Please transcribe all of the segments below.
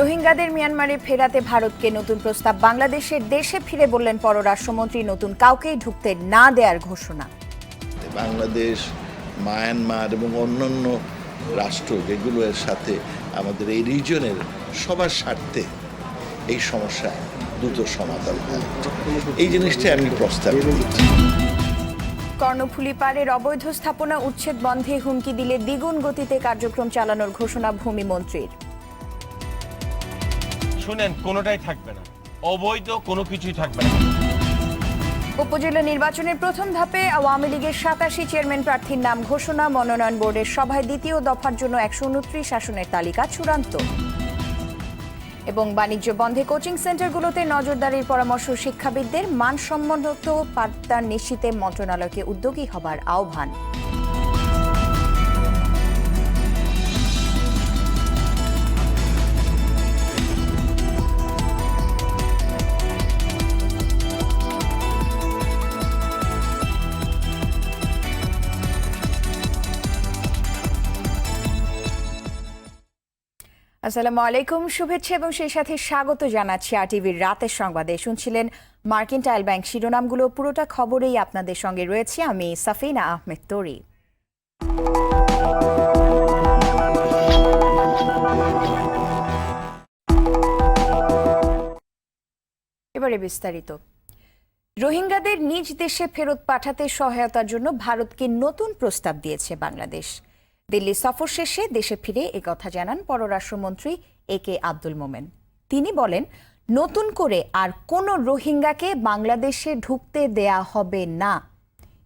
রোহিঙ্গাদের মিয়ানমারে ফেরাতে ভারতকে নতুন প্রস্তাব। বাংলাদেশের দেশে ফিরে বললেন পররাষ্ট্রমন্ত্রী, নতুন কাউকেই ঢুকতে না দেওয়ার ঘোষণা। বাংলাদেশ, মায়ানমার এবং অন্যান্য রাষ্ট্র যেগুলোর সাথে আমাদের এই রিজনের সবার স্বার্থে এই সমস্যা দ্রুত সমাধান হয়, এই জিনিসটা আমি প্রস্তাব দিচ্ছি। কর্ণফুলী পাড়ের অবৈধ স্থাপনা উচ্ছেদ বন্ধে হুমকি দিলে দ্বিগুণ গতিতে কার্যক্রম চালানোর ঘোষণা ভূমিমন্ত্রীর। শুনেন, কোনোটাই থাকবে না, অবৈধ কোনো কিছুই থাকবে না। উপজেলা নির্বাচনের প্রথম ধাপে আওয়ামী লীগের 87 চেয়ারম্যান প্রার্থীর নাম ঘোষণা। মনোনয়ন বোর্ডের সভায় দ্বিতীয় দফার জন্য 129 আসনের তালিকা চূড়ান্ত। এবং বাণিজ্য বন্ধে কোচিং সেন্টারগুলোতে নজরদারির পরামর্শ শিক্ষাবিদদের। মানসম্মত পাঠদান নিশ্চিতে মন্ত্রণালয়কে উদ্যোগী হবার আহ্বান। আসসালামু আলাইকুম, শুভেচ্ছা এবং সেই সাথে স্বাগত জানাচ্ছি আরটিভির রাতের সংবাদে। শুনছিলেন মার্কেন্টাইল ব্যাংক শিরোনামগুলো, পুরোটা খবরেই আপনাদের সঙ্গে রয়েছি আমি সাফিনা আহমেদ তরি। এবারে বিস্তারিত। রোহিঙ্গাদের নিজ দেশে ফেরত পাঠাতে সহায়তার জন্য ভারতকে নতুন প্রস্তাব দিয়েছে বাংলাদেশ। দিল্লি সফর শেষে দেশে ফিরে একথা জানান পররাষ্ট্রমন্ত্রী একে আব্দুল মোমেন। তিনি বলেন, নতুন করে আর কোনো রোহিঙ্গাকে বাংলাদেশে ঢুকতে দেয়া হবে না।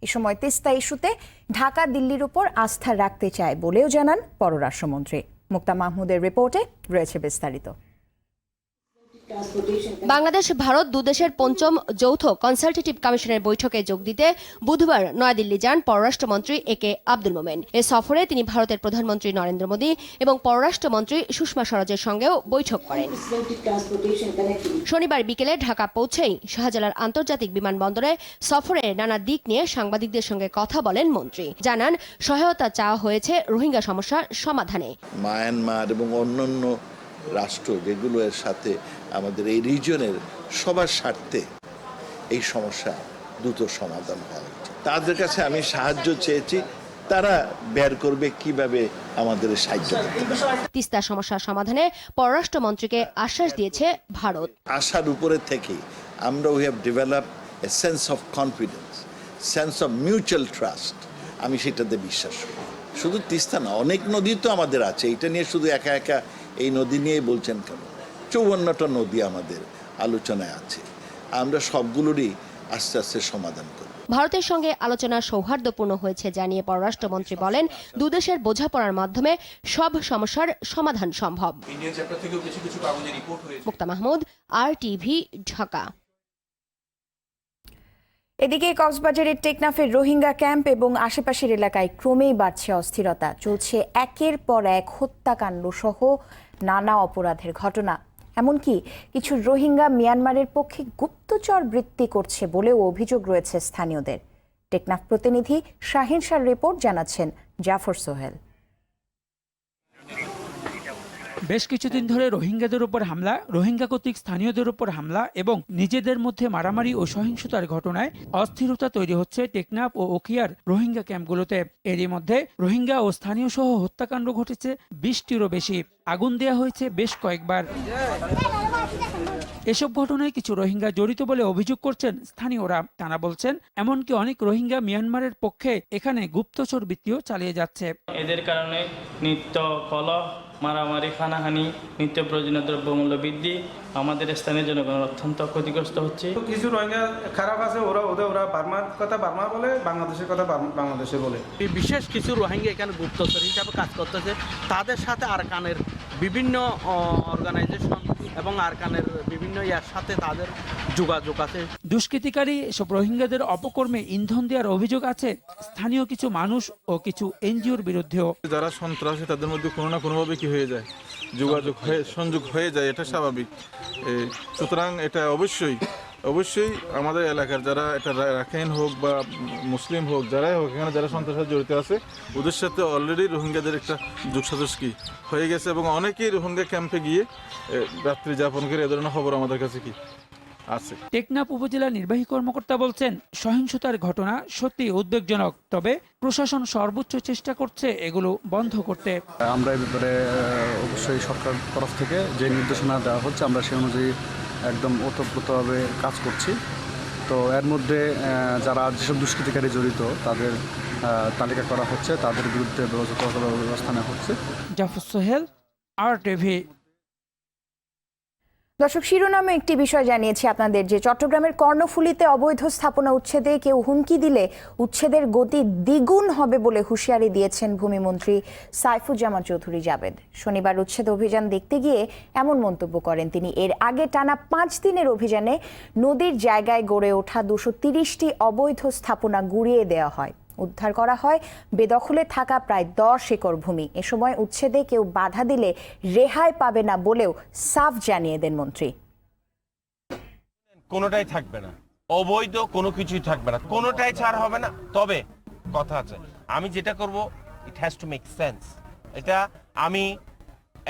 এ সময় তিস্তা ইস্যুতে ঢাকা দিল্লির উপর আস্থা রাখতে চায় বলেও জানান পররাষ্ট্রমন্ত্রী। মুক্তা মাহমুদের রিপোর্টে রয়েছে বিস্তারিত। বাংলাদেশ ভারত দুদেশের পঞ্চম যৌথ কনসালটেটিভ কমিশনের বৈঠকে যোগ দিতে বুধবার নয়াদিল্লি যান পররাষ্ট্রমন্ত্রী একে আব্দুল মোমেন। এ সফরে তিনি ভারতের প্রধানমন্ত্রী নরেন্দ্র মোদী এবং পররাষ্ট্রমন্ত্রী সুষমা স্বরাজের সঙ্গেও বৈঠক করেন। শনিবার বিকেলে ঢাকা পৌঁছেই শাহজালাল আন্তর্জাতিক বিমানবন্দরে সফরের নানা দিক নিয়ে সাংবাদিকদের সঙ্গে কথা বলেন মন্ত্রী। জানান, সহায়তা চাওয়া হয়েছে রোহিঙ্গা সমস্যার সমাধানে। মায়ানমার এবং অন্যান্য রাষ্ট্র যেগুলোর সাথে আমাদের এই রিজনের সবার স্বার্থে এই সমস্যা দ্রুত সমাধান হয়, তাদের কাছে আমি সাহায্য চেয়েছি, তারা বের করবে কিভাবে আমাদের সাহায্য করতে পারে। তিস্তা সমস্যার সমাধানে পররাষ্ট্রমন্ত্রীকে আশ্বাস দিয়েছে ভারত। আশার উপরে থেকে আমরা we have develop a sense of confidence, sense of mutual trust. আমি সেটাতে বিশ্বাস করি। শুধু তিস্তা না, অনেক নদী তো আমাদের আছে। এটা নিয়ে শুধু একা একা এই নদী নিয়ে বলছেন কেন? 54টা নদী আমাদের আলোচনায় আছে। আমরা সবগুলোরই আস্তে আস্তে সমাধান করব। ভারতের সঙ্গে আলোচনা সৌহার্দ্যপূর্ণ হয়েছে জানিয়ে পররাষ্ট্রমন্ত্রী বলেন, দুদেশের বোঝাপড়ার মাধ্যমে সব সমস্যার সমাধান সম্ভব। মুক্তা মাহমুদ, আরটিভি, ঢাকা। এদিকে কক্সবাজারের টেকনাফের রোহিঙ্গা ক্যাম্প এবং আশেপাশের এলাকায় ক্রমেই বাড়ছে অস্থিরতা। চলছে একের পর এক হত্যাকাণ্ড সহ নানা অপরাধের ঘটনা। এমনকি কিছু রোহিঙ্গা মিয়ানমারের পক্ষে গুপ্তচর বৃত্তি করছে বলেও অভিযোগ রয়েছে স্থানীয়দের। টেকনাফ প্রতিনিধি শাহিন শাহর রিপোর্ট জানাচ্ছেন জাফর সোহেল। বেশ কিছুদিন ধরে রোহিঙ্গাদের উপর হামলা, রোহিঙ্গা কর্তৃক স্থানীয়দের উপর হামলা এবং নিজেদের মধ্যে মারামারি ও সহিংসতার ঘটনায় অস্থিরতা তৈরি হচ্ছে টেকনাফ ও উখিয়ার রোহিঙ্গা ক্যাম্পগুলোতে। এরই মধ্যে রোহিঙ্গা ও স্থানীয় সহ হত্যাকাণ্ড ঘটেছে 20টিরও বেশি। আগুন দেয়া হয়েছে বেশ কয়েকবার। এসব ঘটনায় কিছু রোহিঙ্গা জড়িত বলে অভিযোগ করছেন স্থানীয়রা। তারা বলছেন, এমনকি অনেক রোহিঙ্গা মিয়ানমারের পক্ষে এখানে গুপ্তচর বৃত্তিও চালিয়ে যাচ্ছে। এদের কারণে নিত্য কলহ, মারামারি, হানাহানি, নিত্য প্রয়োজনীয় দ্রব্যমূল্য বৃদ্ধি, আমাদের স্থানীয় জনগণ অত্যন্ত ক্ষতিগ্রস্ত হচ্ছে। কিছু রোহিঙ্গা খারাপ আছে, ওরা বার্মার কথা বার্মা বলে, বাংলাদেশের কথা বাংলাদেশে বলে। বিশেষ কিছু রোহিঙ্গা এখানে গুপ্তচর হিসাবে কাজ করতেছে। তাদের সাথে আরকানের বিভিন্ন অর্গানাইজেশন এবং আরকানের বিভিন্ন ইয়ার সাথে তাদের যোগাযোগ আছে। দুষ্কৃতিকারী এসব রোহিঙ্গাদের অপকর্মে ইন্ধন দেওয়ার অভিযোগ আছে স্থানীয় কিছু মানুষ ও কিছু এনজিওর বিরুদ্ধেও। যারা সন্ত্রাসী তাদের মধ্যে কোনো না কোনোভাবে কি হয়ে যায়, যোগাযোগ সংযোগ হয়ে যায়, এটা স্বাভাবিক। সুতরাং এটা অবশ্যই অবশ্যই আমাদের এলাকার যারা এটা রাখাইন হোক বা মুসলিম হোক যারাই হোক এখানে যারা সন্ত্রাসের জড়িত আছে ওদের সাথে অলরেডি রোহিঙ্গাদের একটা যোগসাজশ কি হয়ে গেছে এবং অনেকেই রোহিঙ্গা ক্যাম্পে গিয়ে রাত্রি যাপন করে এ ধরনের খবর আমাদের কাছে কি আছে। টেকনাফ উপজেলা নির্বাহী কর্মকর্তা বলছেন, সহিংসতার ঘটনা সত্যি উদ্বেগজনক, তবে প্রশাসন সর্বোচ্চ চেষ্টা করছে এগুলো বন্ধ করতে। আমরা এই ব্যাপারে অবশ্যই সরকার তরফ থেকে যে নির্দেশনা দেওয়া হচ্ছে আমরা সেই অনুযায়ী একদম ওতপ্রোতভাবে কাজ করছি। তো এর মধ্যে যারা যেসব দুষ্কৃতিকারী জড়িত তাদের তালিকা করা হচ্ছে, তাদের বিরুদ্ধে ব্যবস্থা নেওয়া হচ্ছে। জাফর সোহেল, RTV। দর্শক, শিরোনামে একটি বিষয় জানিয়েছি আপনাদের যে চট্টগ্রামের কর্ণফুলীতে অবৈধ স্থাপনা উচ্ছেদে কেউ হুমকি দিলে উচ্ছেদের গতি দ্বিগুণ হবে বলে হুঁশিয়ারি দিয়েছেন ভূমিমন্ত্রী সাইফুজ্জামান চৌধুরী জাবেদ। শনিবার উচ্ছেদ অভিযান দেখতে গিয়ে এমন মন্তব্য করেন তিনি। এর আগে টানা 5 দিনের অভিযানে নদীর জায়গায় গড়ে ওঠা 230টি অবৈধ স্থাপনা গুঁড়িয়ে দেওয়া হয়। উদ্ধার করা হয় বেদখলে থাকা প্রায় 10 একর ভূমি। এ সময় উচ্ছেদে কেউ বাধা দিলে রেহাই পাবে না বলেও সাফ জানিয়ে দেন মন্ত্রী। কোনোটাই থাকবে না, অবৈধ কোনো কিছুই থাকবে না, কোনোটাই ছাড় হবে না। তবে কথা আছে, আমি যেটা করব it has to make sense. এটা আমি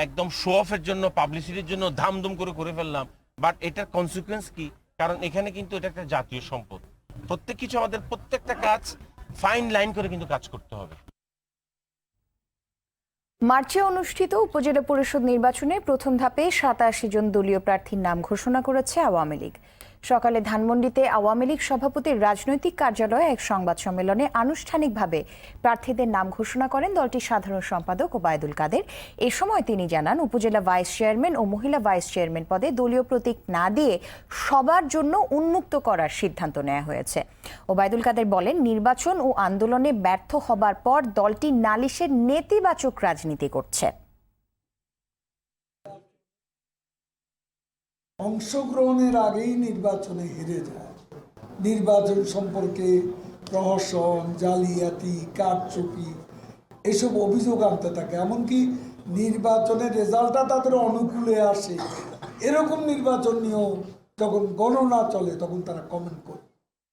একদম শো অফের জন্য, পাবলিসিটির জন্য ধামধুম করে ফেললাম, বাট এটার কনসিকুয়েন্স কি? কারণ এখানে কিন্তু এটা একটা জাতীয় সম্পদ। প্রত্যেক কিছু আমাদের প্রত্যেকটা কাজ ফাইন লাইন করে কিন্তু কাজ করতে হবে। মার্চে অনুষ্ঠিত উপজেলা পরিষদ নির্বাচনে প্রথম ধাপে 87 জন দলীয় প্রার্থীর নাম ঘোষণা করেছে আওয়ামী লীগ। সকালে ধানমন্ডিতে আওয়ামী লীগ সভাপতির রাজনৈতিক কার্যালয়ে এক সংবাদ সম্মেলনে আনুষ্ঠানিকভাবে প্রার্থীদের নাম ঘোষণা করেন দলটির সাধারণ সম্পাদক ওবায়দুল কাদের। এ সময় তিনি জানান, উপজেলা ভাইস চেয়ারম্যান ও মহিলা ভাইস চেয়ারম্যান পদে দলীয় প্রতীক না দিয়ে সবার জন্য উন্মুক্ত করার সিদ্ধান্ত নেওয়া হয়েছে। ওবায়দুল কাদের বলেন, নির্বাচন ও আন্দোলনে ব্যর্থ হবার পর দলটি নালিশের নেতিবাচক রাজনীতি করছে। অংশগ্রহণের আগেই নির্বাচনে হেরে যায়, নির্বাচন সম্পর্কে প্রহসন, জালিয়াতি, কারচুপি এসব অভিযোগ আনতে থাকে। এমনকি নির্বাচনের রেজাল্টটা তাদের অনুকূলে আসে, এরকম নির্বাচন নিয়েও যখন গণনা চলে তখন তারা কমেন্ট করে।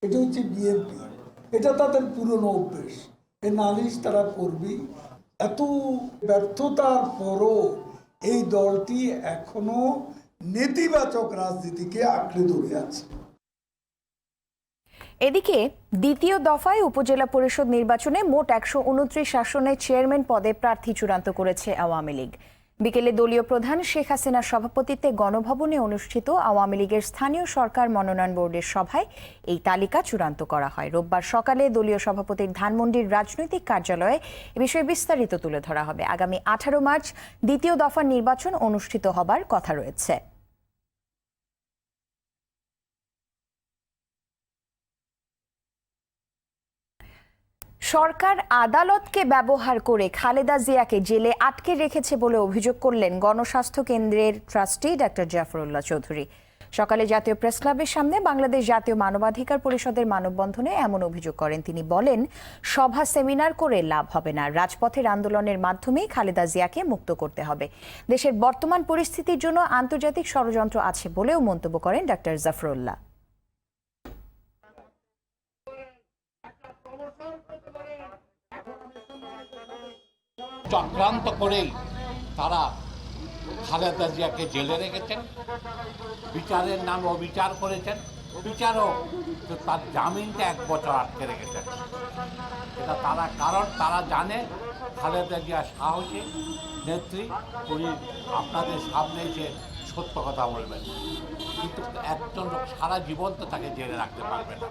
এটা হচ্ছে বিএনপি, এটা তাদের পুরনো অভ্যেস। এই নালিশ তারা করবেই। এত ব্যর্থতার পরও এই দলটি এখনো নেতিবাচক রাজনীতিকে আঁকড়ে ধরে আছে। এদিকে দ্বিতীয় দফায় উপজেলা পরিষদ নির্বাচনে মোট 129 আসনে চেয়ারম্যান পদে প্রার্থী চূড়ান্ত করেছে আওয়ামী লীগ। বিকেলে দলীয় প্রধান শেখ হাসিনার সভাপতিত্বে গণভবনে অনুষ্ঠিত আওয়ামী লীগের স্থানীয় সরকার মনোনয়ন বোর্ডের সভায় এই তালিকা চূড়ান্ত করা হয়। রোববার সকালে দলীয় সভাপতির ধানমন্ডির রাজনৈতিক কার্যালয়ে এ বিষয়ে বিস্তারিত তুলে ধরা হবে। আগামী 18 মার্চ দ্বিতীয় দফার নির্বাচন অনুষ্ঠিত হবার কথা রয়েছে। সরকার আদালতকে ব্যবহার করে খালেদা জিয়াকে জেলে আটকে রেখেছে বলে অভিযোগ করলেন গণস্বাস্থ্য কেন্দ্রের ট্রাস্টি ডক্টর জাফরুল্লাহ চৌধুরী। সকালে জাতীয় প্রেস ক্লাবের সামনে বাংলাদেশ জাতীয় মানবাধিকার পরিষদের মানববন্ধনে এমন অভিযোগ করেন তিনি। বলেন, সভা সেমিনার করে লাভ হবে না, রাজপথের আন্দোলনের মাধ্যমেই খালেদা জিয়াকে মুক্ত করতে হবে। দেশের বর্তমান পরিস্থিতির জন্য আন্তর্জাতিক ষড়যন্ত্র আছে বলেও মন্তব্য করেন ডক্টর জাফরুল্লাহ। চক্রান্ত করেই তারা খালেদা জিয়াকে জেলে রেখেছেন, বিচারের নামে অবিচার করেছেন, বিচারক তার জামিনটা 1 বছর আটকে রেখেছেন। এটা তারা কারণ তারা জানে খালেদা জিয়া সাহসী নেত্রী, উনি আপনাদের সামনে এসে সত্য কথা বলবেন, কিন্তু একজন লোক সারা জীবন তো তাকে জেলে রাখতে পারবে না।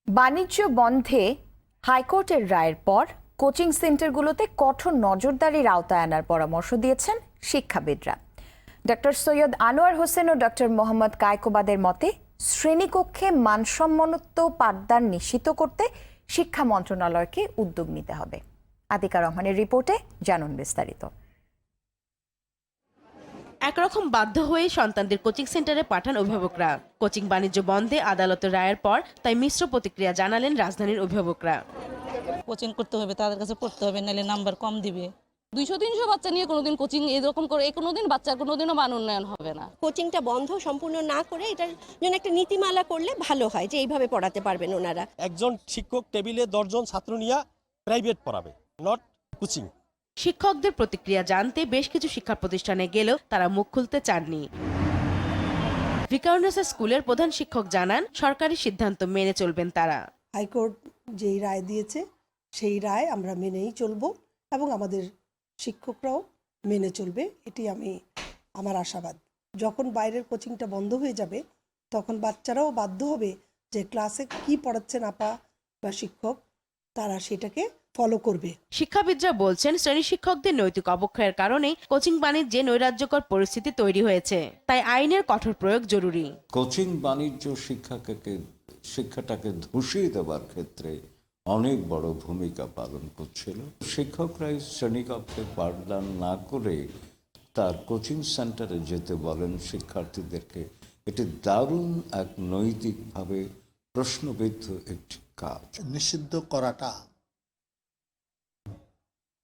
বাণিজ্য বন্ধে হাইকোর্টের রায়ের পর কোচিং সেন্টারগুলোতে কঠোর নজরদারির আওতায় আনার পরামর্শ দিয়েছেন শিক্ষাবিদরা। ডক্টর সৈয়দ আনোয়ার হোসেন ও ডক্টর মোহাম্মদ কায়কোবাদের মতে শ্রেণীকক্ষে মানসম্মত পাঠদান নিশ্চিত করতে শিক্ষা মন্ত্রণালয়কে উদ্যোগ নিতে হবে। আতিকা রহমানের রিপোর্টে জানুন বিস্তারিত। একরকম বাধ্য হয়ে সন্তানদের কোচিং সেন্টারে পাঠান অভিভাবকরা। কোচিং বাণিজ্য বন্ধে আদালতের রায়ের পর তাই মিশ্র প্রতিক্রিয়া জানালেন রাজধানীর অভিভাবকরা। কোচিং করতে হবে, তাদের কাছে পড়তে হবে, নাহলে নাম্বার কম দিবে, 200-300 বাচ্চা নিয়ে কোনোদিন কোচিং এরকম করে কোনোদিন বাচ্চার কোনোদিনও মান উন্নয়ন হবে না। কোচিংটা বন্ধ সম্পূর্ণ না করে এটার জন্য একটা নীতিমালা করলে ভালো হয়, যে এইভাবে পড়াতে পারবেন ওনারা। একজন শিক্ষক টেবিলে 10 জন ছাত্র নিয়ে প্রাইভেট পড়াবে, নট কোচিং। শিক্ষকদের প্রতিক্রিয়া জানতে বেশ কিছু শিক্ষা প্রতিষ্ঠানে গেলেও তারা মুখ খুলতে চাননি। ভিকারুননিসা স্কুলের প্রধান শিক্ষক জানান, সরকারি সিদ্ধান্ত মেনে চলবেন তারা। হাইকোর্ট যেই রায় দিয়েছে সেই রায় আমরা মেনেই চলব এবং আমাদের শিক্ষকরাও মেনে চলবে, এটি আমার আশাবাদ। যখন বাইরের কোচিংটা বন্ধ হয়ে যাবে তখন বাচ্চারাও বাধ্য হবে যে ক্লাসে কি পড়াচ্ছেন আপা বা শিক্ষক, তারা সেটাকে ফলো করবে। শিক্ষাবিদরা বলছেন, শ্রেণী শিক্ষকদের নৈতিক অবক্ষয়ের কারণে কোচিং বাণিজ্যে নৈরাজ্যকর পরিস্থিতি তৈরি হয়েছে, তাই আইনের কঠোর প্রয়োগ জরুরি। কোচিং বাণিজ্য শিক্ষাটাকে ধসিয়ে দেওয়ার ক্ষেত্রে অনেক বড় ভূমিকা পালন করছিল। শিক্ষকরাই শ্রেণীকক্ষে পাঠদান না করে তার কোচিং সেন্টারে যেতে বলেন শিক্ষার্থীদেরকে। এটি দারুণ এক নৈতিকভাবে প্রশ্নবিদ্ধ একটি কাজ। নিষিদ্ধ করাটা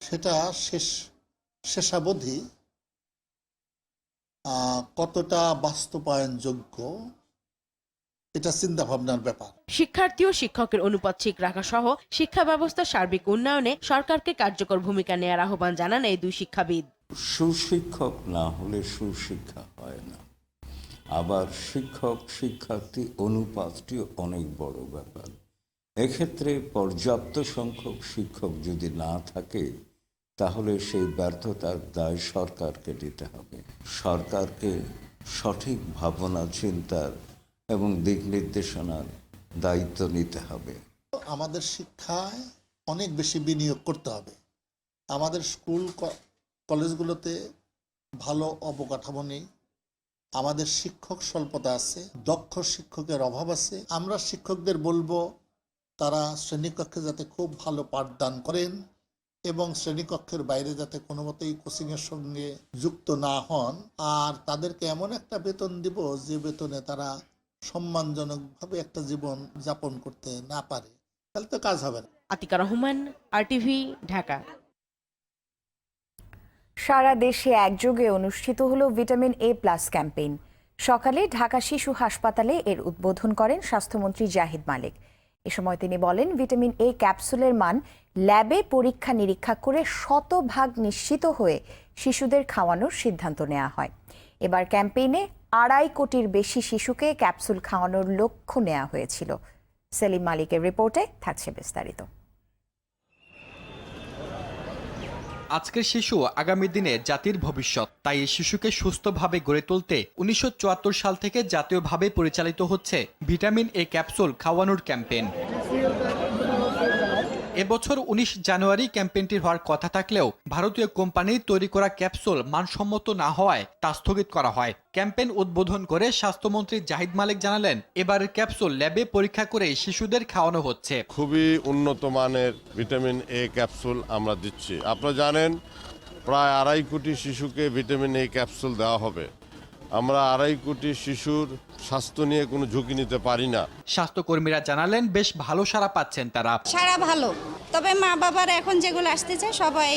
সেটা শেষাবধি কতটা বাস্তবায়নযোগ্য এটা চিন্তা ভাবনার ব্যাপার। শিক্ষার্থী ও শিক্ষকের অনুপাত ঠিক রাখা সহ শিক্ষা ব্যবস্থার সার্বিক উন্নয়নে সরকারকে কার্যকর ভূমিকা নেওয়ার আহ্বান জানান এই দুই শিক্ষাবিদ। সুশিক্ষক না হলে সুশিক্ষা হয় না। আবার শিক্ষক শিক্ষার্থী অনুপাতটিও অনেক বড় ব্যাপার। এক্ষেত্রে পর্যাপ্ত সংখ্যক শিক্ষক যদি না থাকে তাহলে সেই ব্যর্থতার দায় সরকারকে নিতে হবে। সরকারকে সঠিক ভাবনা চিন্তার এবং দিক নির্দেশনার দায়িত্ব নিতে হবে। আমাদের শিক্ষায় অনেক বেশি বিনিয়োগ করতে হবে। আমাদের স্কুল কলেজগুলোতে ভালো অবকাঠামো নেই, আমাদের শিক্ষক স্বল্পতা আছে, দক্ষ শিক্ষকের অভাব আছে। আমরা শিক্ষকদের বলবো তারা শ্রেণীকক্ষে যাতে খুব ভালো পাঠদান করেন এবং শ্রেণীকক্ষের বাইরে যাতে কোনো মতেই কোচিংয়ের সঙ্গে যুক্ত না হন, আর তাদেরকে এমন একটা বেতন দিব যে বেতনে তারা সম্মানজনকভাবে একটা জীবন যাপন করতে না পারে, তাহলে তো কাজ হবে না। আতিকা রহমান, RTV, ঢাকা। সারা দেশে একযোগে অনুষ্ঠিত হলো ভিটামিন A+ ক্যাম্পেইন। সকালে ঢাকা শিশু হাসপাতালে এর উদ্বোধন করেন স্বাস্থ্যমন্ত্রী জাহিদ মালিক। এ সময় তিনি বলেন, ভিটামিন A ক্যাপসুলের মান ল্যাবে পরীক্ষা নিরীক্ষা করে শতভাগ নিশ্চিত হয়ে শিশুদের খাওয়ানোর সিদ্ধান্ত নেওয়া হয়। এবার ক্যাম্পেইনে 2.5 কোটির বেশি শিশুকে ক্যাপসুল খাওয়ানোর লক্ষ্য নেওয়া হয়েছিল। সেলিম মালিকের রিপোর্টে থাকছে বিস্তারিত। আজকের শিশু আগামী দিনে জাতির ভবিষ্যৎ, তাই এই শিশুকে সুস্থভাবে গড়ে তুলতে 1974 সাল থেকে জাতীয়ভাবে পরিচালিত হচ্ছে ভিটামিন A ক্যাপসুল খাওয়ানোর ক্যাম্পেইন। এবছর 19 জানুয়ারি ক্যাম্পেইনটি হওয়ার কথা থাকলেও ভারতীয় কোম্পানির তৈরি করা ক্যাপসুল মানসম্মত না হওয়ায় তা স্থগিত করা হয়। ক্যাম্পেইন উদ্বোধন করে স্বাস্থ্যমন্ত্রী জাহিদ মালিক জানালেন, এবারের ক্যাপসুল ল্যাবে পরীক্ষা করে শিশুদের খাওয়ানো হচ্ছে। খুবই উন্নত মানের ভিটামিন A ক্যাপসুল আমরা দিচ্ছি। আপনারা জানেন প্রায় 2.5 কোটি শিশুকে ভিটামিন A ক্যাপসুল দেওয়া হবে। আমরা 2.5 কোটি শিশুর স্বাস্থ্য নিয়ে কোনো ঝুঁকি নিতে পারি না। স্বাস্থ্যকর্মীরা জানালেন, বেশ ভালো সাড়া পাচ্ছেন তারা। সারা ভালো, তবে মা বাবারা এখন যেগুলো আসতেছে সবাই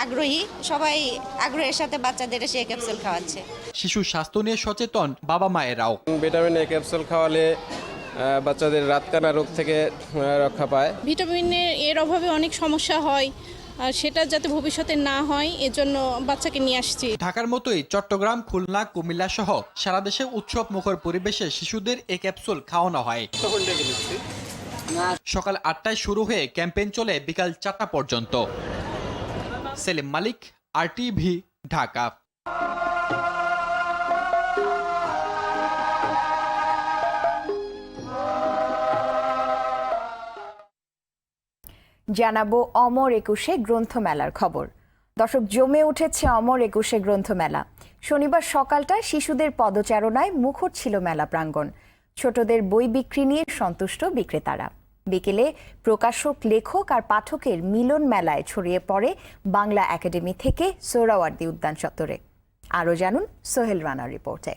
আগ্রহী, সবাই আগ্রহের সাথে বাচ্চাদের সে ক্যাপসুল খাওয়াচ্ছে। শিশু স্বাস্থ্য নিয়ে সচেতন বাবা মায়েরাও। ভিটামিন A ক্যাপসুল খাওয়ালে বাচ্চাদের রাতকানা রোগ থেকে রক্ষা পায়। ভিটামিন এর অভাবে অনেক সমস্যা হয়, আর সেটা যাতে ভবিষ্যতে না হয় এজন্য বাচ্চাকে নিয়ে আসছি। ঢাকার মতোই চট্টগ্রাম, খুলনা, কুমিল্লা সহ সারা দেশে উৎসব মুখর পরিবেশে শিশুদের এই ক্যাপসুল খাওয়ানো হয়। সকাল 8টায় শুরু হয়ে ক্যাম্পেইন চলে বিকাল 4টা পর্যন্ত। সেলিম মালিক, RTV, ঢাকা। জানাবো অমর একুশে গ্রন্থমেলার খবর। দর্শক, জমে উঠেছে অমর একুশে গ্রন্থমেলা। শনিবার সকালটায় শিশুদের পদচারণায় মুখর ছিল মেলা প্রাঙ্গণ। ছোটদের বই বিক্রি নিয়ে সন্তুষ্ট বিক্রেতারা। বিকেলে প্রকাশক, লেখক আর পাঠকের মিলন মেলায় ছড়িয়ে পড়ে বাংলা একাডেমি থেকে সোহরাওয়ার্দী উদ্যান চত্বরে। আরও জানুন সোহেল রানার রিপোর্টে।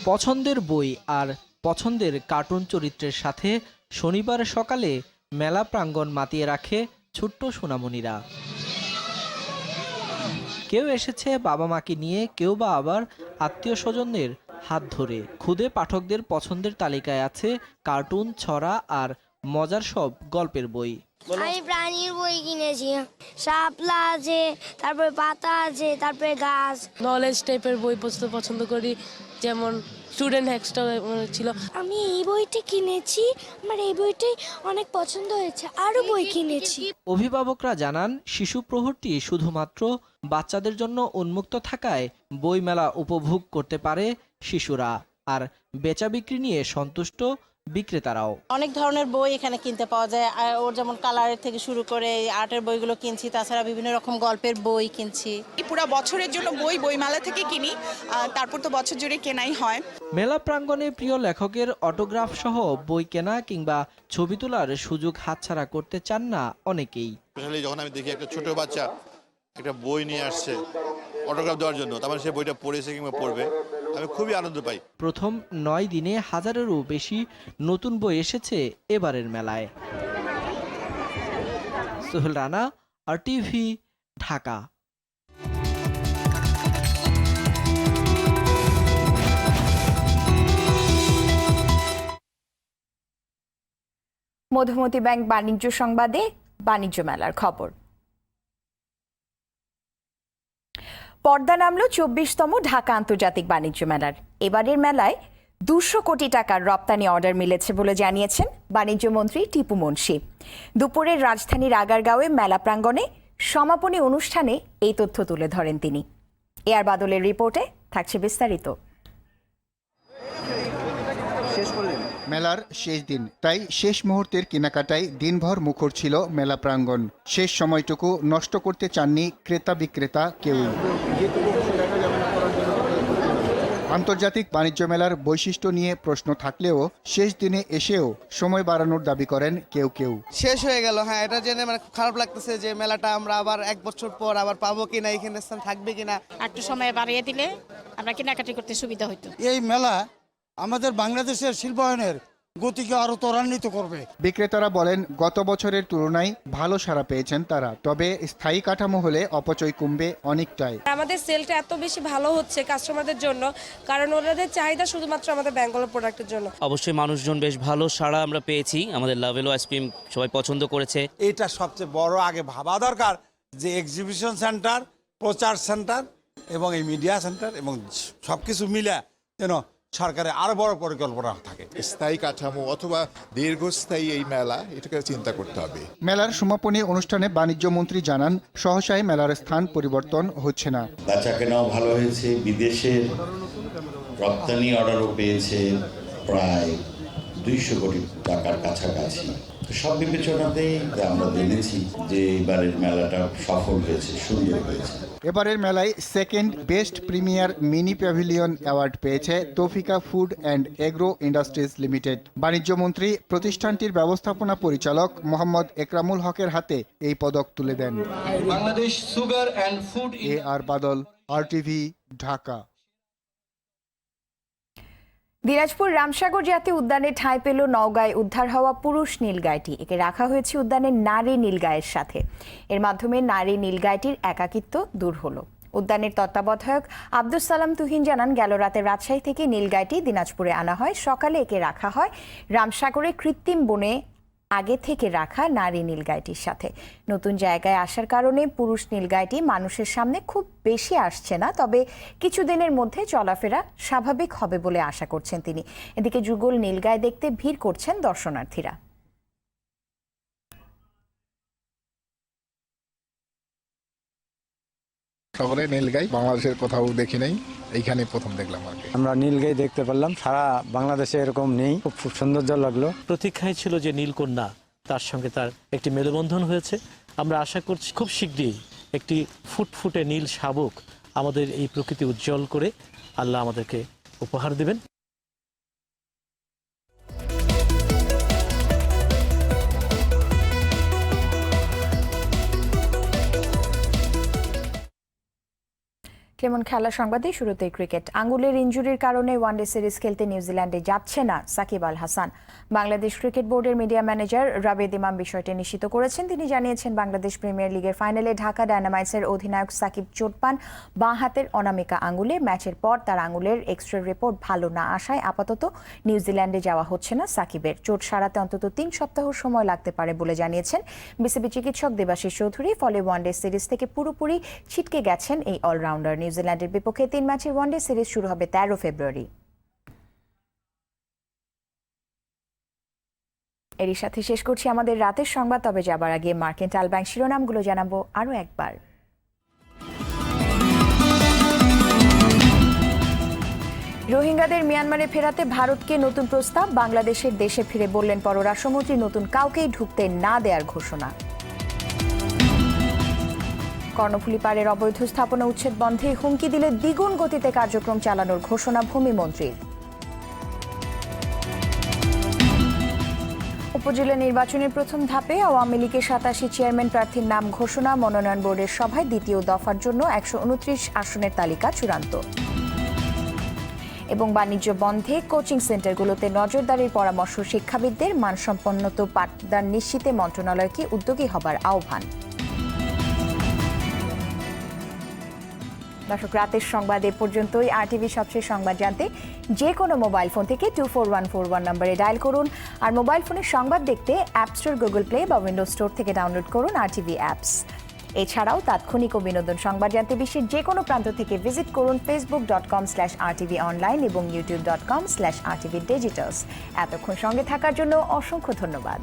পছন্দের বই আর পছন্দের কার্টুন চরিত্রের সাথে শনিবার সকালে মেলা প্রাঙ্গণ মাতিয়ে রাখে ছোট্ট সোনামণিরা। কেউ এসেছে বাবা মাকে নিয়ে, কেউ বা আবার আত্মীয় স্বজনদের হাত ধরে। খুদে পাঠকদের পছন্দের তালিকায় আছে কার্টুন, ছড়া আর মজার সব গল্পের বই। আমি প্রাণীর বই কিনেছি, শাপলা আছে, তারপরে পাতা আছে, তারপরে গাছ। নলেজ টাইপের বই পছন্দ করি, যেমন স্টুডেন্ট হ্যাক্সটা ছিল। আমি এই বইটি কিনেছি, আমার এই বইটি অনেক পছন্দ হয়েছে, আরো বই কিনেছি। অভিভাবকরা জানান শিশু প্রহরটি শুধুমাত্র বাচ্চাদের জন্য উন্মুক্ত থাকায় বইমেলা উপভোগ করতে পারে শিশুরা, আর বেচা বিক্রি নিয়ে সন্তুষ্ট বিক্রেতারাও। অনেক ধরনের বই এখানে কিনতে পাওয়া যায়, আর ওর যেমন কালারের থেকে শুরু করে আর্টের বইগুলো কিনছি, তাছাড়া বিভিন্ন রকম গল্পের বই কিনছি। পুরো বছরের জন্য বইমেলা থেকে কিনি, তারপর তো বছর জুড়ে কেনাই হয়। মেলা প্রাঙ্গণে প্রিয় লেখকের অটোগ্রাফ সহ বই কেনা কিংবা ছবি তোলার সুযোগ হাতছাড়া করতে চান না অনেকেই। স্পেশালি যখন আমি দেখি একটা ছোট বাচ্চা একটা বই নিয়ে আসছে অটোগ্রাফ দেওয়ার জন্য, তারপরে সে বইটা পড়েছে কিংবা পড়বে, আমি খুবই আনন্দ পাই। প্রথম 9 দিনে হাজারেরও বেশি নতুন বই এসেছে এবারের মেলায়। সোহেল রানা, RTV, ঢাকা। মধুমতি ব্যাংক বাণিজ্য সংবাদে বাণিজ্য মেলার খবর। পর্দা নামলো 24তম ঢাকা আন্তর্জাতিক বাণিজ্য মেলার। এবারের মেলায় 200 কোটি টাকার রপ্তানি অর্ডার মিলেছে বলে জানিয়েছেন বাণিজ্য মন্ত্রী টিপু মুনশি। দুপুরে রাজধানীর আগারগাঁওয়ে মেলা প্রাঙ্গণে সমাপনী অনুষ্ঠানে এই তথ্য তুলে ধরেন তিনি। এআর বাদলের রিপোর্টে থাকছে বিস্তারিত। মেলার শেষ দিন, তাই শেষ মুহূর্তের কেনাকাটায় দিনভর মুখর ছিল মেলা প্রাঙ্গণ। শেষ সময়টুকু নষ্ট করতে চাননি ক্রেতা বিক্রেতা কেউই। আন্তর্জাতিক বাণিজ্য মেলার বৈশিষ্ট্য নিয়ে প্রশ্ন থাকলেও শেষ দিনে এসেও সময় বাড়ানোর দাবি করেন কেউ কেউ। শেষ হয়ে গেল, হ্যাঁ, এটা জেনে খুব খারাপ লাগতেছে যে মেলাটা আমরা আবার 1 বছর পর আবার পাবো কিনা, এখানে স্থান থাকবে কিনা। একটু সময় বাড়িয়ে দিলে আমরা কেনাকাটি করতে সুবিধা হতো। এই মেলা আমাদের বাংলাদেশের শিল্পায়নের গতিকে আরো ত্বরান্বিত করবে। বিক্রেতারা বলেন গত বছরের তুলনায় ভালো সাড়া পেয়েছেন তারা, তবে স্থায়ী কাঠামো হলে অপচয় কমবে অনেকটাই। আমাদের সেলটা এত বেশি ভালো হচ্ছে কাস্টমারদের জন্য, কারণ ওনাদের চাহিদা শুধুমাত্র আমাদের বেঙ্গলের প্রোডাক্টের জন্য। অবশ্যই মানুষজন বেশ ভালো সাড়া আমরা পেয়েছি, আমাদের লাভেলো আইসক্রিম সবাই পছন্দ করেছে। এটা সবচেয়ে বড় আগে ভাবা দরকার যে এক্সিবিশন সেন্টার, প্রচার সেন্টার এবং এই মিডিয়া সেন্টার এবং সবকিছু মিলে যেন সরকারের আরো বড় পরিকল্পনা থাকে। স্থায়ী কাঠামো অথবা দীর্ঘস্থায়ী এই মেলা, এটাকে চিন্তা করতে হবে। মেলার সমাপনী অনুষ্ঠানে বাণিজ্য মন্ত্রী জানান সহসায় মেলার স্থান পরিবর্তন হচ্ছে না। বেচা কেনাও ভালো হয়েছে, বিদেশের রপ্তানি অর্ডারও পেয়েছে প্রায় 200 কোটি টাকার কাছাকাছি। সব বিবেচনাতেই আমরা জেনেছি যে এবারের মেলাটা সফল হয়েছে, সুন্দর হয়েছে। এবারের মেলায় second best premier mini pavilion award পেয়েছে Taufika food and agro industries limited. বাণিজ্য মন্ত্রী প্রতিষ্ঠানটির ব্যবস্থাপনা পরিচালক মোহাম্মদ একরামুল হকের হাতে এই পদক তুলে দেন। Bangladesh sugar and food. AR Badal, RTV, Dhaka. Dinajpur Ramsagar জাতীয় উদ্যানে ঠাঁই পেল নওগাঁয় উদ্ধার হওয়া পুরুষ নীলগাইটি। একে রাখা হয়েছে উদ্যানের নারী নীলগাইয়ের সাথে। এর মাধ্যমে নারী নীলগাইটির একাকিত্ব দূর হলো। উদ্যানের তত্ত্বাবধায়ক আব্দুস সালাম তুহিন জানান, গেল রাতে রাজশাহী থেকে নীলগাইটি দিনাজপুরে আনা হয়। সকালে একে রাখা হয় রামসাগরে কৃত্রিম বনে আগে থেকে রাখা নারী নীলগাইটির সাথে। নতুন জায়গায় আসার কারণে পুরুষ নীলগাইটি মানুষের সামনে খুব বেশি আসছে না, তবে কিছুদিনের মধ্যে চলাফেরা স্বাভাবিক হবে বলে আশা করছেন তিনি। এদিকে যুগল নীলগাই দেখতে ভিড় করছেন দর্শনার্থীরা। শহরে নীলগাই বাংলাদেশের কোথাও দেখি নাই, এইখানে প্রথম দেখলাম আর কি। আমরা নীলগাই দেখতে পারলাম, সারা বাংলাদেশে এরকম নেই, খুব সৌন্দর্য লাগলো। প্রতীক্ষায় ছিল যে নীলকন্যা, তার সঙ্গে তার একটি মেলবন্ধন হয়েছে। আমরা আশা করছি খুব শীঘ্রই একটি ফুটফুটে নীল শাবক আমাদের এই প্রকৃতি উজ্জ্বল করে আল্লাহ আমাদেরকে উপহার দেবেন। কেমন খেলা সংবাদে শুরুতেই ক্রিকেট। আঙ্গুলের ইনজুরির কারণে ওয়ানডে সিরিজ খেলতে নিউজিল্যান্ডে যাচ্ছে না সাকিব আল হাসান। বাংলাদেশ ক্রিকেট বোর্ডের মিডিয়া ম্যানেজার রাবেদ ইমাম বিষয়টি নিশ্চিত করেছেন। তিনি জানিয়েছেন, বাংলাদেশ প্রিমিয়ার লিগের ফাইনালে ঢাকা ডায়নামাইটসের অধিনায়ক সাকিব চোট পান বাঁ হাতের অনামিকা আঙ্গুলে। ম্যাচের পর তার আঙ্গুলের এক্স-রে রিপোর্ট ভালো না আসায় আপাতত নিউজিল্যান্ডে যাওয়া হচ্ছে না সাকিবের। চোট সারাতে অন্তত 3 সপ্তাহ সময় লাগতে পারে বলে জানিয়েছেন বিসিবি চিকিৎসক দেবাশিস চৌধুরী। ফলে ওয়ানডে সিরিজ থেকে পুরোপুরি ছিটকে গেছেন এই অলরাউন্ডার। নিউজিল্যান্ডের বিপক্ষে 3 ম্যাচের ওয়ানডে সিরিজ শুরু হবে 13 ফেব্রুয়ারি। এরই সাথে শেষ করছি আমাদের রাতের সংবাদ। তবে যাবার আগে মার্কেন্টাইল ব্যাংক শিরোনামগুলো জানাবো আরও একবার। রোহিঙ্গাদের মিয়ানমারে ফেরাতে ভারতকে নতুন প্রস্তাব। বাংলাদেশের দেশে ফিরে বললেন পররাষ্ট্রমন্ত্রী, নতুন কাউকেই ঢুকতে না দেওয়ার ঘোষণা। কর্ণফুলী পাড়ের অবৈধ স্থাপনা উচ্ছেদ বন্ধে হুমকি দিলে দ্বিগুণ গতিতে কার্যক্রম চালানোর ঘোষণা ভূমিমন্ত্রীর। উপজেলা নির্বাচনের প্রথম ধাপে আওয়ামী লীগের 87 চেয়ারম্যান প্রার্থীর নাম ঘোষণা। মনোনয়ন বোর্ডের সভায় দ্বিতীয় দফার জন্য 129 আসনের তালিকা চূড়ান্ত। এবং বাণিজ্য বন্ধে কোচিং সেন্টারগুলোতে নজরদারির পরামর্শ শিক্ষাবিদদের। মানসম্পন্ন পাঠদান নিশ্চিতে মন্ত্রণালয়কে উদ্যোগী হবার আহ্বান। দর্শক, রাতের সংবাদ এ পর্যন্তই। আরটিভি সবশেষ সংবাদ জানতে যে কোনো মোবাইল ফোন থেকে 24141 নম্বরে ডায়াল করুন। আর মোবাইল ফোনে সংবাদ দেখতে অ্যাপ স্টোর, গুগল প্লে বা উইন্ডোজ স্টোর থেকে ডাউনলোড করুন আরটিভি অ্যাপস। এছাড়াও তাৎক্ষণিক ও বিনোদন সংবাদ জানতে বিশ্বের যে কোনো প্রান্ত থেকে ভিজিট করুন facebook.com/RTV online এবং youtube.com/RTV Digitals। এতক্ষণ সঙ্গে থাকার জন্য অসংখ্য ধন্যবাদ।